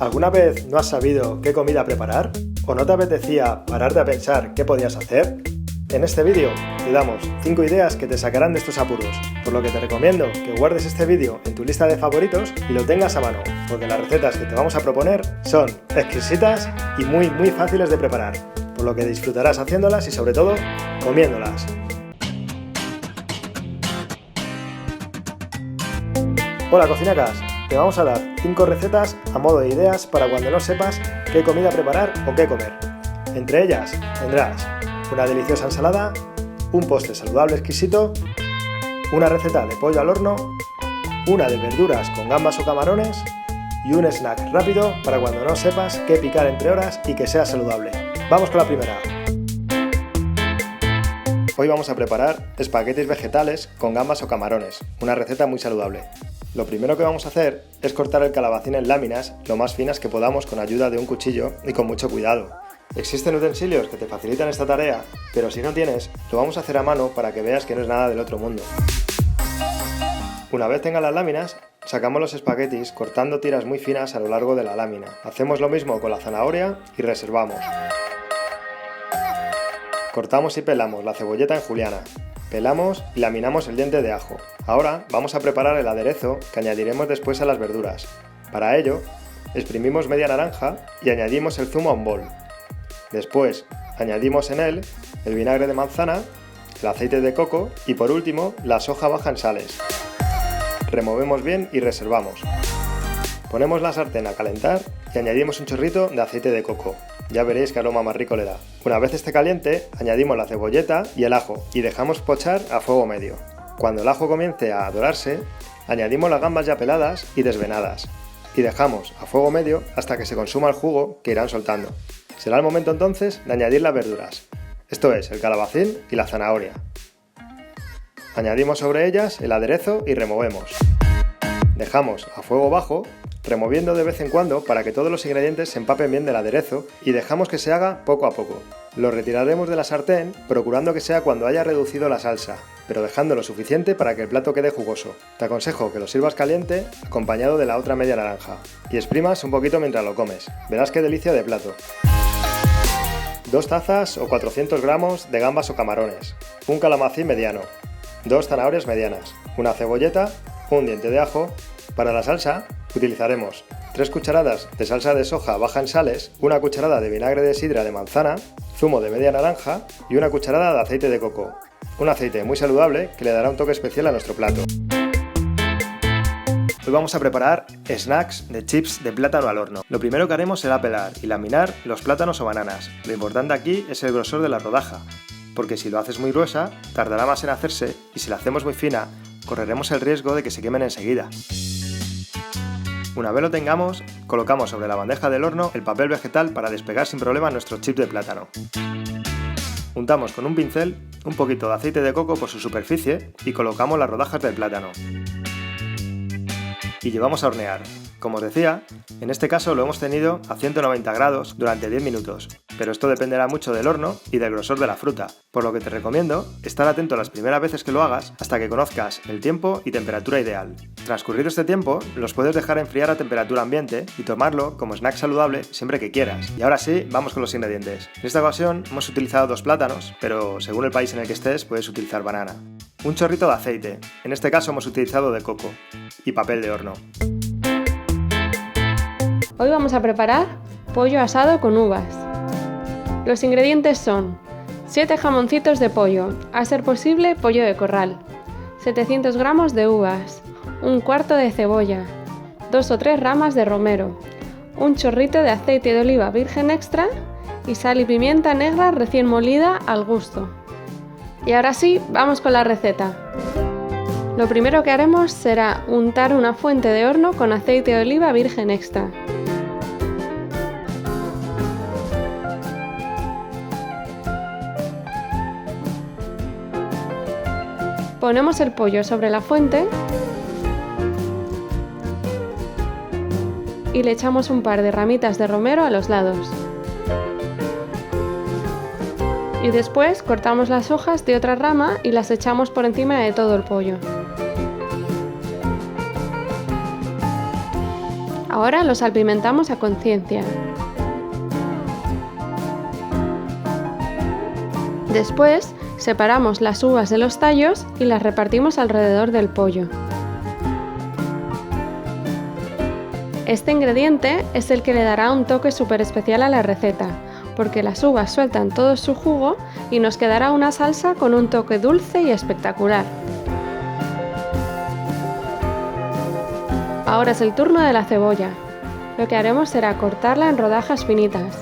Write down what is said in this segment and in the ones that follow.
¿Alguna vez no has sabido qué comida preparar? ¿O no te apetecía pararte a pensar qué podías hacer? En este vídeo te damos 5 ideas que te sacarán de estos apuros, por lo que te recomiendo que guardes este vídeo en tu lista de favoritos y lo tengas a mano, porque las recetas que te vamos a proponer son exquisitas y muy fáciles de preparar, por lo que disfrutarás haciéndolas y sobre todo comiéndolas. Hola cocinacas, te vamos a dar 5 recetas a modo de ideas para cuando no sepas qué comida preparar o qué comer. Entre ellas tendrás una deliciosa ensalada, un postre saludable exquisito, una receta de pollo al horno, una de verduras con gambas o camarones y un snack rápido para cuando no sepas qué picar entre horas y que sea saludable. Vamos con la primera. Hoy vamos a preparar espaguetis vegetales con gambas o camarones, una receta muy saludable. Lo primero que vamos a hacer es cortar el calabacín en láminas lo más finas que podamos con ayuda de un cuchillo y con mucho cuidado. Existen utensilios que te facilitan esta tarea, pero si no tienes, lo vamos a hacer a mano para que veas que no es nada del otro mundo. Una vez tengas las láminas, sacamos los espaguetis cortando tiras muy finas a lo largo de la lámina. Hacemos lo mismo con la zanahoria y reservamos. Cortamos y pelamos la cebolleta en juliana. Pelamos y laminamos el diente de ajo. Ahora vamos a preparar el aderezo que añadiremos después a las verduras. Para ello, exprimimos media naranja y añadimos el zumo a un bol. Después, añadimos en él el vinagre de manzana, el aceite de coco y por último, la soja baja en sales. Removemos bien y reservamos. Ponemos la sartén a calentar y añadimos un chorrito de aceite de coco. Ya veréis qué aroma más rico le da. Una vez esté caliente, añadimos la cebolleta y el ajo y dejamos pochar a fuego medio. Cuando el ajo comience a dorarse, añadimos las gambas ya peladas y desvenadas y dejamos a fuego medio hasta que se consuma el jugo que irán soltando. Será el momento entonces de añadir las verduras, esto es, el calabacín y la zanahoria. Añadimos sobre ellas el aderezo y removemos. Dejamos a fuego bajo, removiendo de vez en cuando para que todos los ingredientes se empapen bien del aderezo y dejamos que se haga poco a poco. Lo retiraremos de la sartén procurando que sea cuando haya reducido la salsa, pero dejando lo suficiente para que el plato quede jugoso. Te aconsejo que lo sirvas caliente acompañado de la otra media naranja y exprimas un poquito mientras lo comes. Verás qué delicia de plato. 2 tazas o 400 gramos de gambas o camarones, un calabacín mediano, 2 zanahorias medianas, una cebolleta, un diente de ajo. Para la salsa utilizaremos 3 cucharadas de salsa de soja baja en sales, una cucharada de vinagre de sidra de manzana, zumo de media naranja y una cucharada de aceite de coco. Un aceite muy saludable que le dará un toque especial a nuestro plato. Hoy vamos a preparar snacks de chips de plátano al horno. Lo primero que haremos será pelar y laminar los plátanos o bananas. Lo importante aquí es el grosor de la rodaja, porque si lo haces muy gruesa, tardará más en hacerse y si la hacemos muy fina, correremos el riesgo de que se quemen enseguida. Una vez lo tengamos, colocamos sobre la bandeja del horno el papel vegetal para despegar sin problema nuestros chips de plátano. Untamos con un pincel un poquito de aceite de coco por su superficie y colocamos las rodajas del plátano. Y llevamos a hornear. Como os decía, en este caso lo hemos tenido a 190 grados durante 10 minutos, pero esto dependerá mucho del horno y del grosor de la fruta, por lo que te recomiendo estar atento las primeras veces que lo hagas hasta que conozcas el tiempo y temperatura ideal. Transcurrido este tiempo, los puedes dejar enfriar a temperatura ambiente y tomarlo como snack saludable siempre que quieras. Y ahora sí, vamos con los ingredientes. En esta ocasión hemos utilizado 2 plátanos, pero según el país en el que estés puedes utilizar banana. Un chorrito de aceite, en este caso hemos utilizado de coco, y papel de horno. Hoy vamos a preparar pollo asado con uvas. Los ingredientes son 7 jamoncitos de pollo, a ser posible pollo de corral, 700 gramos de uvas, un cuarto de cebolla, 2 o 3 ramas de romero, un chorrito de aceite de oliva virgen extra y sal y pimienta negra recién molida al gusto. Y ahora sí, vamos con la receta. Lo primero que haremos será untar una fuente de horno con aceite de oliva virgen extra. Ponemos el pollo sobre la fuente y le echamos un par de ramitas de romero a los lados. Y después cortamos las hojas de otra rama y las echamos por encima de todo el pollo. Ahora lo salpimentamos a conciencia. Después, separamos las uvas de los tallos y las repartimos alrededor del pollo. Este ingrediente es el que le dará un toque súper especial a la receta, porque las uvas sueltan todo su jugo y nos quedará una salsa con un toque dulce y espectacular. Ahora es el turno de la cebolla. Lo que haremos será cortarla en rodajas finitas.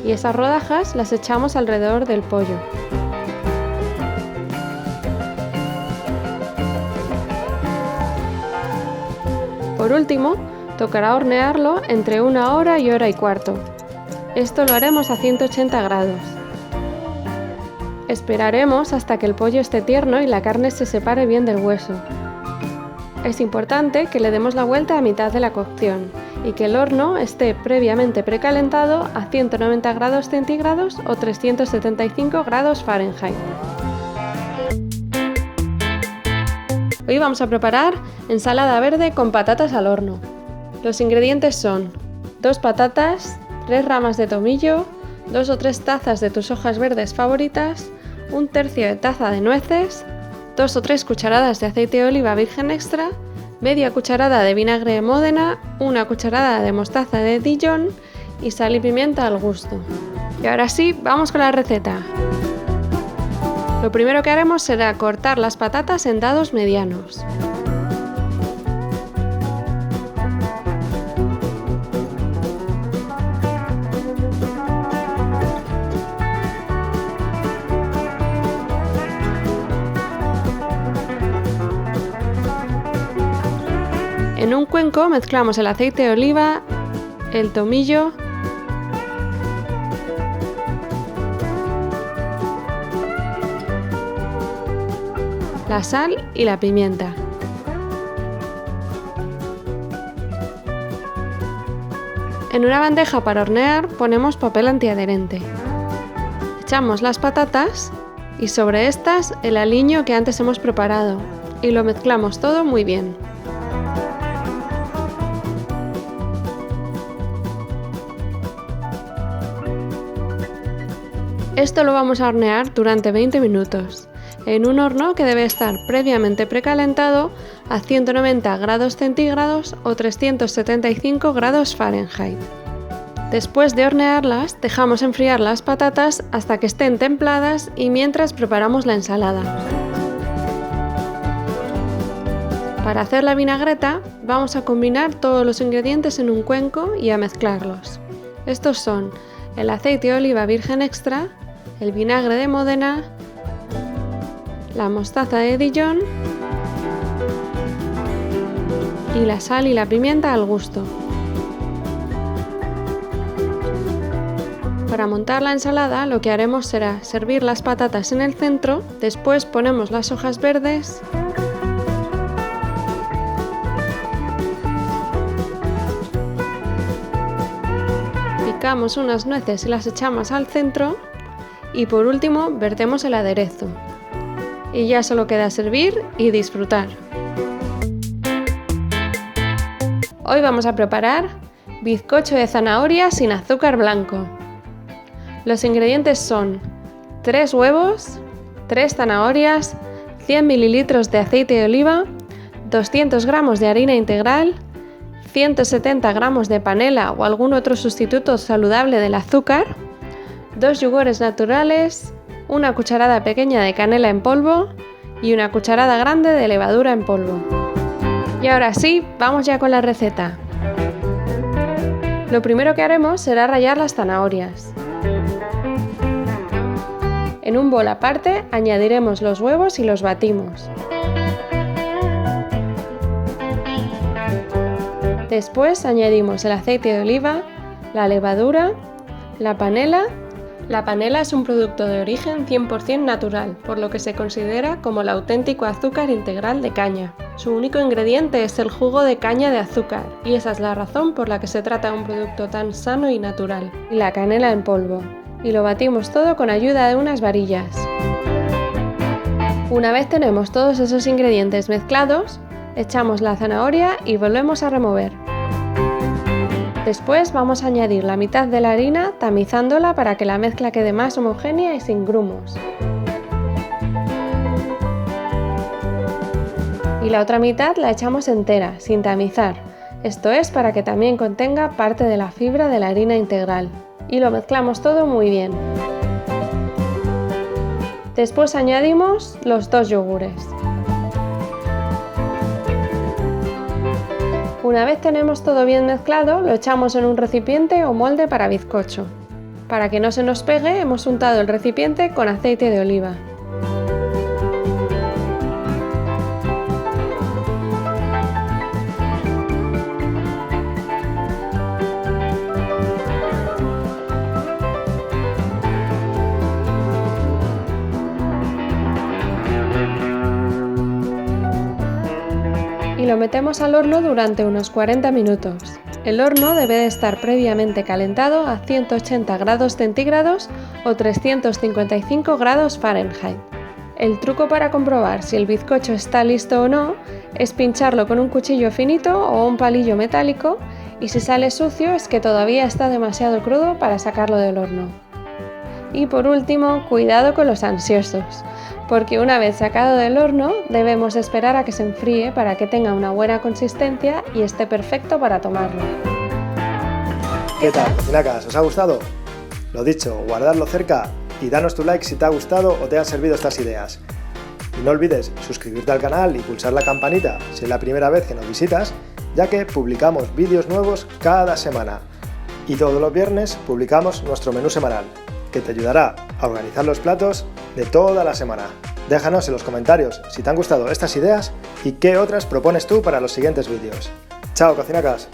Y esas rodajas las echamos alrededor del pollo. Por último, tocará hornearlo entre 1 hora y hora y cuarto. Esto lo haremos a 180 grados. Esperaremos hasta que el pollo esté tierno y la carne se separe bien del hueso. Es importante que le demos la vuelta a mitad de la cocción y que el horno esté previamente precalentado a 190 grados centígrados o 375 grados Fahrenheit. Hoy vamos a preparar ensalada verde con patatas al horno. Los ingredientes son 2 patatas, 3 ramas de tomillo, 2 o 3 tazas de tus hojas verdes favoritas, 1/3 de taza de nueces, 2 o 3 cucharadas de aceite de oliva virgen extra, media cucharada de vinagre de Módena, 1 cucharada de mostaza de Dijon y sal y pimienta al gusto. Y ahora sí, vamos con la receta. Lo primero que haremos será cortar las patatas en dados medianos. En un cuenco mezclamos el aceite de oliva, el tomillo, la sal y la pimienta. En una bandeja para hornear ponemos papel antiadherente. Echamos las patatas y sobre estas el aliño que antes hemos preparado y lo mezclamos todo muy bien. Esto lo vamos a hornear durante 20 minutos, en un horno que debe estar previamente precalentado a 190 grados centígrados o 375 grados Fahrenheit. Después de hornearlas, dejamos enfriar las patatas hasta que estén templadas y mientras preparamos la ensalada. Para hacer la vinagreta, vamos a combinar todos los ingredientes en un cuenco y a mezclarlos. Estos son el aceite de oliva virgen extra, el vinagre de Módena, la mostaza de Dijon y la sal y la pimienta al gusto. Para montar la ensalada lo que haremos será servir las patatas en el centro, después ponemos las hojas verdes, picamos unas nueces y las echamos al centro y por último vertemos el aderezo. Y ya solo queda servir y disfrutar. Hoy vamos a preparar bizcocho de zanahoria sin azúcar blanco. Los ingredientes son 3 huevos, 3 zanahorias, 100 ml de aceite de oliva, 200 gramos de harina integral, 170 gramos de panela o algún otro sustituto saludable del azúcar, 2 yogures naturales, 1 cucharada pequeña de canela en polvo y 1 cucharada grande de levadura en polvo. Y ahora sí, vamos ya con la receta. Lo primero que haremos será rallar las zanahorias. En un bol aparte añadiremos los huevos y los batimos. Después añadimos el aceite de oliva, la levadura, la panela. La panela es un producto de origen 100% natural, por lo que se considera como el auténtico azúcar integral de caña. Su único ingrediente es el jugo de caña de azúcar, y esa es la razón por la que se trata de un producto tan sano y natural. Y la canela en polvo. y lo batimos todo con ayuda de unas varillas. Una vez tenemos todos esos ingredientes mezclados, echamos la zanahoria y volvemos a remover. Después vamos a añadir la mitad de la harina tamizándola para que la mezcla quede más homogénea y sin grumos. Y la otra mitad la echamos entera, sin tamizar. Esto es para que también contenga parte de la fibra de la harina integral. Y lo mezclamos todo muy bien. Después añadimos los 2 yogures. Una vez tenemos todo bien mezclado, lo echamos en un recipiente o molde para bizcocho. Para que no se nos pegue, hemos untado el recipiente con aceite de oliva. Y lo metemos al horno durante unos 40 minutos. El horno debe de estar previamente calentado a 180 grados centígrados o 355 grados Fahrenheit. El truco para comprobar si el bizcocho está listo o no es pincharlo con un cuchillo finito o un palillo metálico, y si sale sucio es que todavía está demasiado crudo para sacarlo del horno. Y por último, cuidado con los ansiosos, porque una vez sacado del horno debemos esperar a que se enfríe para que tenga una buena consistencia y esté perfecto para tomarlo. ¿Qué tal, cocinacas? ¿Os ha gustado? Lo dicho, guardadlo cerca y danos tu like si te ha gustado o te han servido estas ideas. Y no olvides suscribirte al canal y pulsar la campanita si es la primera vez que nos visitas, ya que publicamos vídeos nuevos cada semana. Y todos los viernes publicamos nuestro menú semanal, que te ayudará a organizar los platos de toda la semana. Déjanos en los comentarios si te han gustado estas ideas y qué otras propones tú para los siguientes vídeos. ¡Chao, cocinacas!